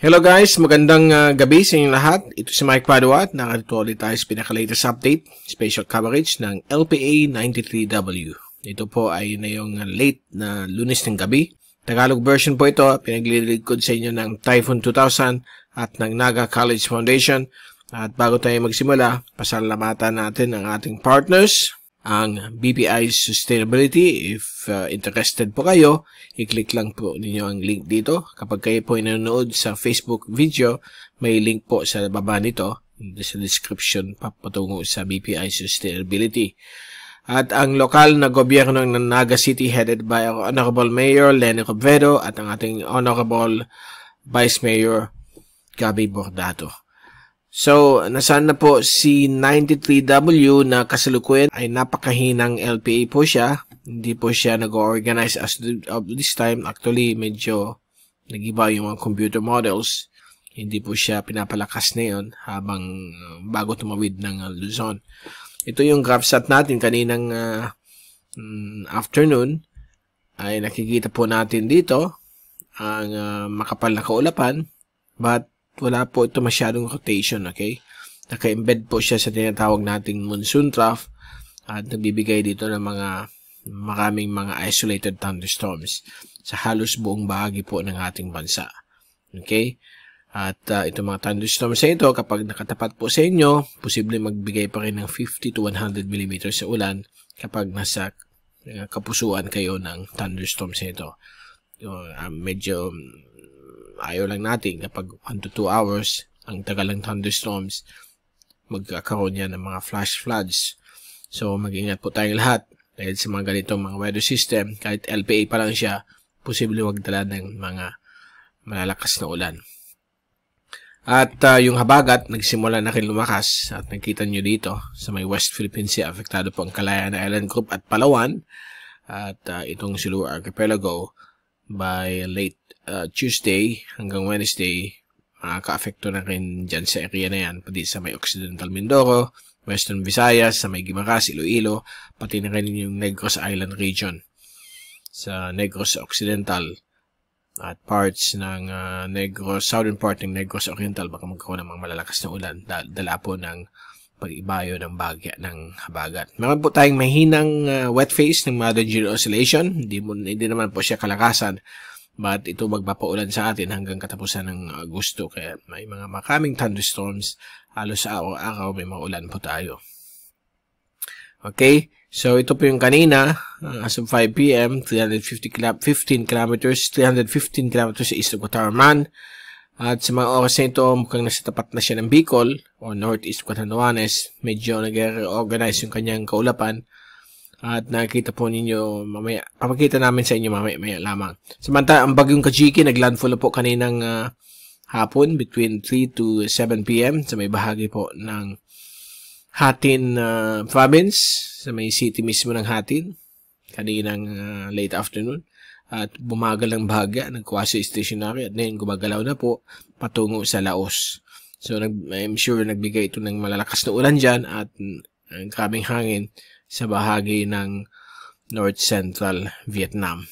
Hello guys, magandang gabi sa inyong lahat. Ito si Mike Padua at nakarito ulit tayo sa pinaka-latest update, special coverage ng LPA 93W. Ito po ay na yung late na Lunes ng gabi. Tagalog version po ito, pinaglilingkod sa inyo ng Typhoon 2000 at ng Naga College Foundation. At bago tayo magsimula, pasalamatan natin ang ating partners, ang BPI Sustainability. If interested po kayo, i-click lang po ninyo ang link dito. Kapag kayo po ay nanonood sa Facebook video, may link po sa baba nito sa description papatungo sa BPI Sustainability. At ang lokal na gobyerno ng Naga City headed by our Honorable Mayor Lenny Robredo at ang ating Honorable Vice Mayor Gabby Bordado. So, nasaan na po si 93W na kasalukuyan ay napakahinang LPA po siya. Hindi po siya nag-organize as of this time. Actually, medyo nag-iba yung mga computer models. Hindi po siya pinapalakas na yun habang bago tumawid ng Luzon. Ito yung GraphSat natin kaninang afternoon. Ay nakikita po natin dito ang makapal na kaulapan. But wala po ito masyadong rotation, okay? Naka-embed po siya sa tinatawag nating monsoon trough at nagbibigay dito ng maraming mga isolated thunderstorms sa halos buong bahagi po ng ating bansa. Okay? At itong mga thunderstorms sa ito, kapag nakatapat po sa inyo, posible magbigay pa rin ng 50 to 100 mm sa ulan kapag nasa kapusuan kayo ng thunderstorms sa ito. Medyo ayaw lang natin kapag 1 to 2 hours ang tagal ng thunderstorms, magkakaroon yan ng mga flash floods. So mag-ingat po tayong lahat dahil sa mga ganitong mga weather system. Kahit LPA pa lang siya, posible magdala ng mga malalakas na ulan. At yung habagat nagsimula na rin lumakas at nakita nyo dito sa may West Philippine Sea, apektado po ang Kalayaan Island Group at Palawan at itong Siluar Archipelago. By late Tuesday hanggang Wednesday, makaka-apekto na rin dyan sa area na yan, pati sa may Occidental Mindoro, Western Visayas, sa may Guimaras, Iloilo, pati na rin yung Negros Island region. Sa Negros Occidental at parts ng southern part ng Negros Oriental, baka magkaroon ng mga malalakas na ulan, dala po ng pag-ibayo ng bagya ng habagat. Meron po tayong mahinang wet phase ng Modern Geo Oscillation. Hindi naman po siya kalakasan, but ito magpapaulan sa atin hanggang katapusan ng Agosto. Kaya may mga maraming thunderstorms. Halos sa araw-araw may mga ulan po tayo. Okay, so ito po yung kanina. As of 5 p.m., 315 kilometers sa east of Gutarman. At sa mga oras na ito, mukhang nasa tapat na siya ng Bicol o northeast Catanduanes. Medyo nag-reorganize yung kanyang kaulapan. At nakikita po ninyo mamaya, papakita namin sa inyo mamaya lamang. Samantala, ang bagyong Kajiki naglandfall po kaninang hapon between 3 to 7 p.m. sa may bahagi po ng Hatin province, sa may city mismo ng Hatin, kaninang late afternoon. At bumagal ang bahagya, nag-quasi-stationary at ngayon gumagalaw na po patungo sa Laos. So I'm sure nagbigay ito ng malalakas na ulan dyan at grabing hangin sa bahagi ng North Central Vietnam.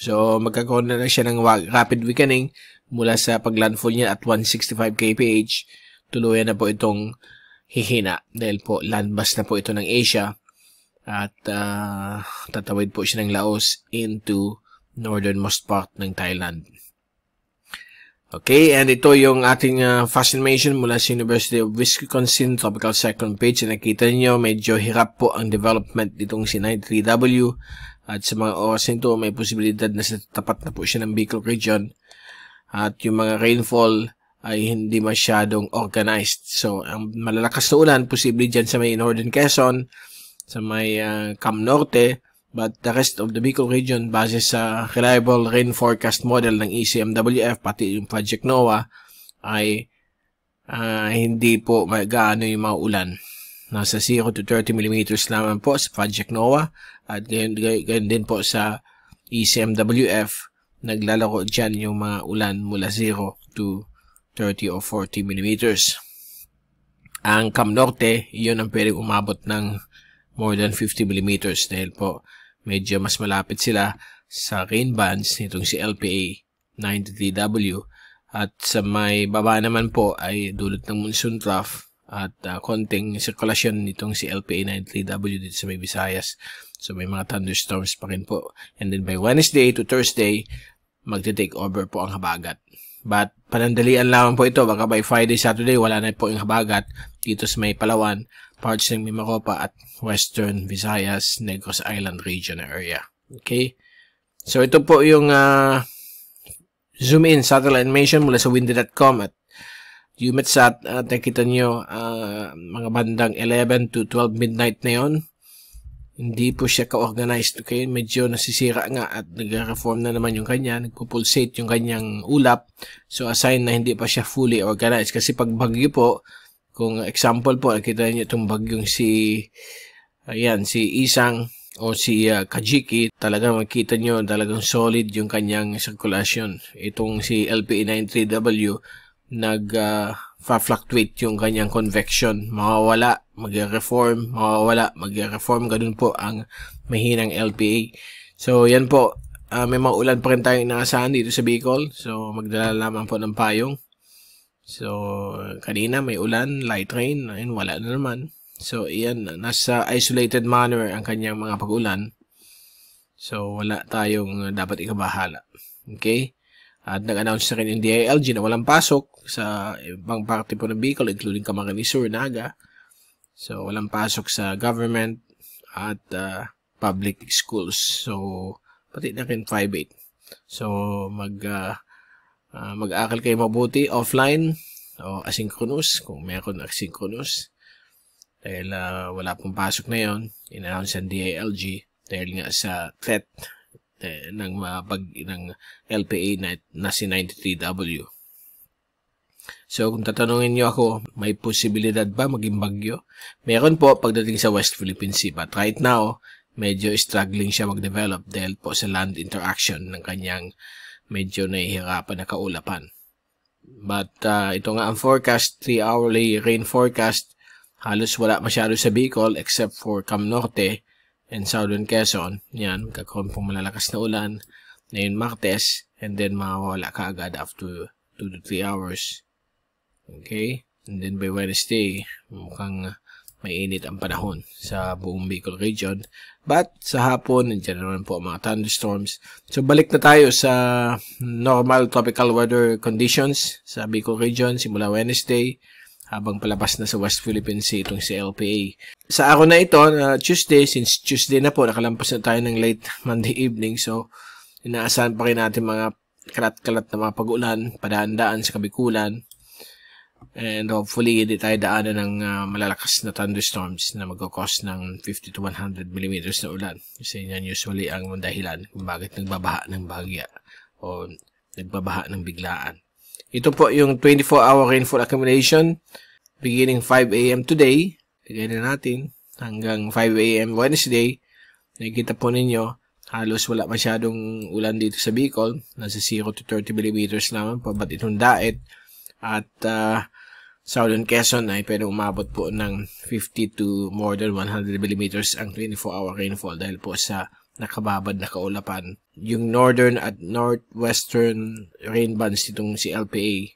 So magkakaroon na siya ng rapid weakening mula sa paglandfall niya at 165 kph. Tuluyan na po itong hihina dahil po landmass na po ito ng Asia at tatawid po siya ng Laos into northernmost part ng Thailand. Okay, and ito yung ating fast animation mula sa University of Wisconsin Tropical Cyclone page. Nakita niyo medyo hirap po ang development ditong si 93W at sa mga oras nito may posibilidad na sa tapat na po siya ng Bicol region at yung mga rainfall ay hindi masyadong organized. So ang malalakas na ulan posible dyan sa may Northern Quezon, sa may Cam Norte. But the rest of the Bicol region, base sa reliable rain forecast model ng ECMWF, pati yung Project NOAA, ay hindi po gaano yung mga ulan. Nasa 0 to 30 mm naman po sa Project NOAA. At gayon din po sa ECMWF, naglalaro dyan yung mga ulan mula 0 to 30 or 40 mm. Ang Cam Norte, yun ang pwedeng umabot ng more than 50 mm dahil po medyo mas malapit sila sa rain bands nitong si LPA 93W At sa may baba naman po ay dulot ng monsoon trough at konting sirkulasyon nitong si LPA 93W dito sa may Visayas. So may mga thunderstorms pa rin po. And then by Wednesday to Thursday, magte-take over po ang habagat. But panandalian lamang po ito. Baka by Friday, Saturday, wala na po yung habagat dito sa may Palawan, parts ng Mimaropa at Western Visayas, Negros Island region area. Okay? So ito po yung zoom in satellite animation mula sa windy.com at UMETSAT. Nakita nyo mga bandang 11 to 12 midnight na yon. Hindi po siya ka-organized, okay? Medyo nasisira nga at nag-reform na naman yung kanya, nagpo-pulsate yung kanyang ulap. So, assign na hindi pa siya fully organized. Kasi pag bagyo po, kung example po, nakita niyo itong bagyong si Isang o si Kajiki, talagang makita nyo talagang solid yung kanyang circulation. Itong si LPA93W, nag-fluctuate yung kanyang convection. Mawawala, mag-reform, mawawala, mag-reform. Ganun po ang mahinang LPA. So, yan po. May mga ulan pa rin tayong inaasahan dito sa Bicol. So, magdala lamang po ng payong. So, kanina may ulan, light rain, ayun, wala na naman. So, yan, nasa isolated manner ang kanyang mga pag-ulan. So, wala tayong dapat ikabahala. Okay? At nag-announce na rin yung DILG na walang pasok sa ibang parte po ng Bicol, including Camarines Sur, Naga. So, walang pasok sa government at public schools. So, pati na rin 5-8. So, mag-aakal kayo mabuti offline o asynchronous, kung meron asynchronous. Dahil wala pong pasok na yon, in-announce ang DILG dahil nga sa threat ng LPA na si 93W. So, kung tatanungin nyo ako, may posibilidad ba maging bagyo? Meron po pagdating sa West Philippine Sea. But right now, medyo struggling siya mag-develop dahil po sa land interaction ng kanyang medyo nahihirapan na kaulapan. But ito nga ang forecast, 3-hourly rain forecast, halos wala masyado sa Bicol except for Cam Norte and Southern Quezon. Yan, magkakaroon pong malalakas na ulan ngayon Martes and then mawawala ka agad after 2 to 3 hours. Okay? And then by Wednesday, mukhang mainit ang panahon sa buong Bicol region. But sa hapon, nandiyan naman po mga thunderstorms. So balik na tayo sa normal tropical weather conditions sa Bicol region simula Wednesday habang palabas na sa West Philippine Sea itong si LPA. Sa araw na ito, Tuesday, since Tuesday na po, nakalampas na tayo ng late Monday evening. So, inaasahan pa rin natin mga kalat-kalat na mga pag-ulan, padaan-daan sa Kabikulan. And hopefully, hindi tayo daanan ng malalakas na thunderstorms na magkakos ng 50 to 100 millimeters na ulan. Kasi yan usually ang dahilan kung bakit nagbabaha ng bagya o nagbabaha ng biglaan. Ito po yung 24-hour rainfall accumulation beginning 5 a.m. today. Lagay na natin hanggang 5 a.m. Wednesday. Nakikita po ninyo, halos wala masyadong ulan dito sa Bicol. Nasa 0 to 30 millimeters naman po. But itong Daet at Southern Quezon ay pwede umabot po ng 50 to more than 100 millimeters ang 24-hour rainfall dahil po sa nakababad na kaulapan. Yung northern at northwestern rain bands itong si LPA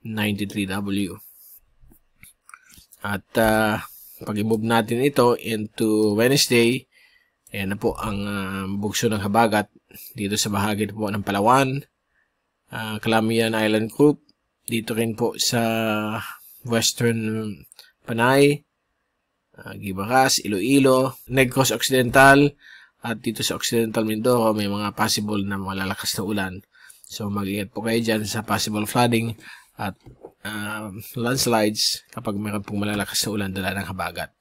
93W. At pag-imove natin ito into Wednesday, ayan na po ang bugso ng habagat dito sa bahagi po ng Palawan, Calamian Island Group, dito rin po sa western Panay, Gibaras, Iloilo, Negros Occidental, at dito sa Occidental Mindoro, may mga possible na malalakas na ulan. So, mag-ingat po kayo dyan sa possible flooding at landslides kapag mayroon pong malalakas na ulan dala ng habagat.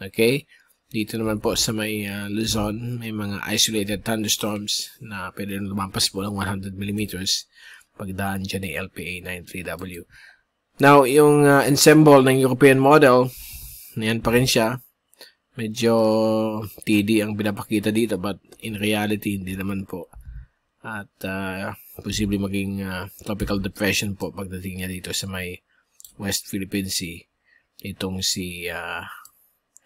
Okay? Dito naman po sa may Luzon, may mga isolated thunderstorms na pwede lumampas po ng 100 millimeters pagdaan dyan ng LPA 93W. Now, yung ensemble ng European model, yan pa rin siya. Medyo TD ang pinapakita dito but in reality hindi naman po. At posible maging tropical depression po pagdating niya dito sa may West Philippine Sea itong si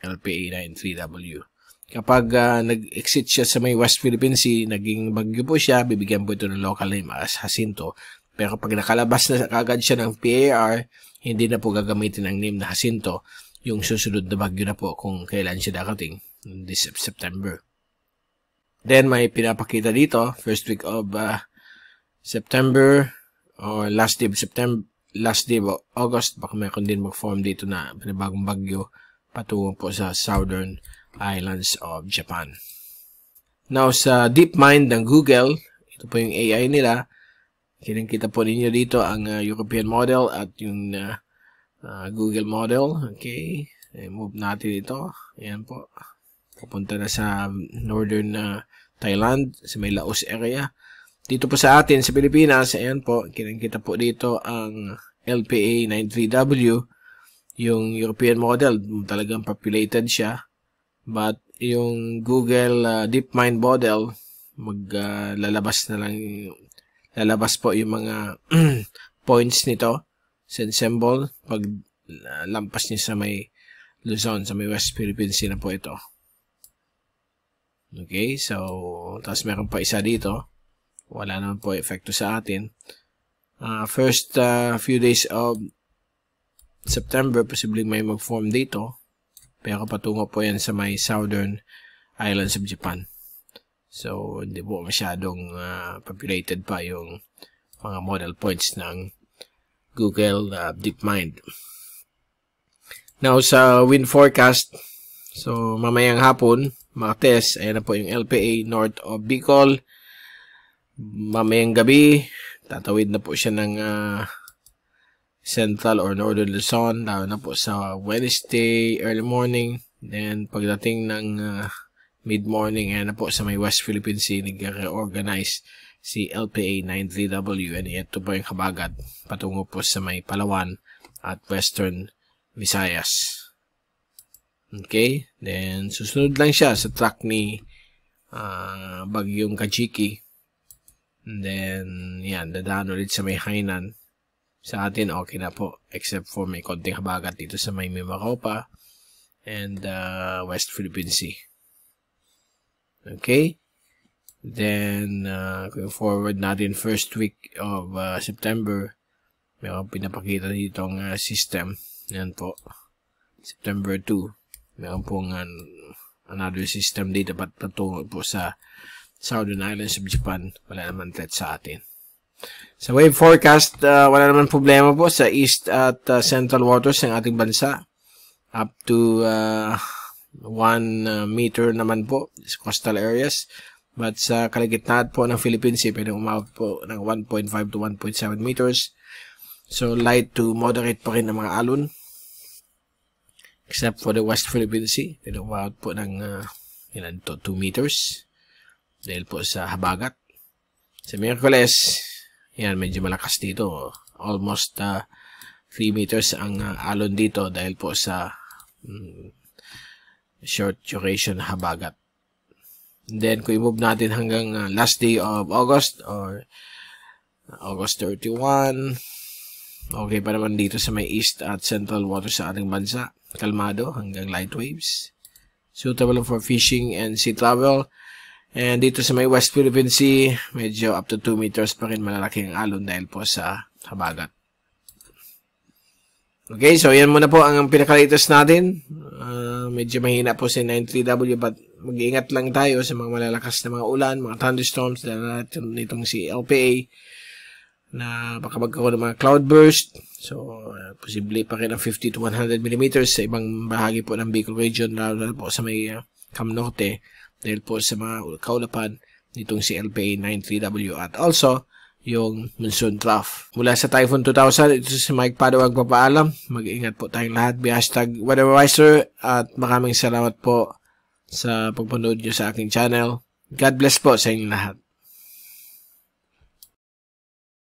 LPA 93W. Kapag nag-exit siya sa may West Philippine Sea, naging bagyo po siya, bibigyan po ito ng local name as Jacinto. Pero pag nakalabas na kagad siya ng PAR, hindi na po gagamitin ang name na Jacinto yung susunod na bagyo na po kung kailan siya darating this September. Then may pinapakita dito, first week of September or last day of August, baka mayroon din mag-form dito na panibagong bagyo patungo po sa southern islands of Japan. Now sa DeepMind ng Google, ito po yung AI nila. Kita po ninyo dito ang European model at yung Google model. Okay, move natin ito. Ayan po. Pupunta na sa northern Thailand, sa may Laos area. Dito po sa atin, sa Pilipinas, ayan po, kita po dito ang LPA93W, yung European model. Talagang populated siya. But yung Google DeepMind model, lalabas po yung mga points nito sa symbol pag lampas niya sa may Luzon, sa may West Philippine Sea na po ito. Okay, so tapos meron pa isa dito, wala naman po epekto sa atin. First few days of September, posibleng may mag-form dito, pero patungo po yan sa may southern islands of Japan. So hindi po masyadong populated pa yung mga model points ng Google DeepMind. Now sa wind forecast, so mamayang hapon, Martes, ayan na po yung LPA north of Bicol. Mamayang gabi, tatawid na po siya ng central or northern Luzon, lalo na po sa Wednesday, early morning. Then pagdating ng mid-morning, ayan na po sa may West Philippine Sea, nag-reorganize si LPA93W, and ito po yung habagat patungo po sa may Palawan at Western Visayas. Okay, then susunod lang siya sa track ni Bagyong Kajiki. And then, yan, dadaan ulit sa may Hainan. Sa atin, okay na po, except for may konting habagat dito sa may Mimaropa and West Philippine Sea. Okay, then going forward natin, first week of September, mayroong pinapakita ditong system. Yan po, September 2. Meron pong another system dito patungo po sa southern islands of Japan. Wala naman threat sa atin. Sa wave forecast, wala naman problema po sa east at central waters ng ating bansa. Up to 1 meter naman po sa coastal areas. But sa kalagitnaan po ng Philippine Sea, pwede umabot po ng 1.5 to 1.7 meters. So light to moderate pa rin ang mga alon. Except for the West Philippine Sea, pwede umabot po ng 2 meters dahil po sa habagat. Sa Miyerkules, yan, medyo malakas dito. Almost 3 meters ang alon dito dahil po sa short duration habagat. And then, kung i-move natin hanggang last day of August or August 31, okay pa naman dito sa may east at central waters sa ating bansa. Kalmado hanggang light waves. Suitable for fishing and sea travel. And dito sa may West Philippine Sea, medyo up to 2 meters pa rin malalaking alon dahil po sa habagat. Okay, so yan muna po ang pinaka-latest natin. Medyo mahina po si 93W, but mag-iingat lang tayo sa mga malalakas na mga ulan, mga thunderstorms, dahil natin nitong si LPA na baka magkaroon ng mga cloudburst. So, posible pa rin ang 50 to 100 mm sa ibang bahagi po ng Bicol region, lalo na po sa may Cam Norte, dahil po sa mga kaulapan nitong si LPA93W. At also, yung monsoon trough. Mula sa Typhoon 2000, ito si Mike Padawag papaalam. Mag-ingat po tayong lahat. #WeatherWiser at maraming salamat po sa pagpanood nyo sa aking channel. God bless po sa inyong lahat.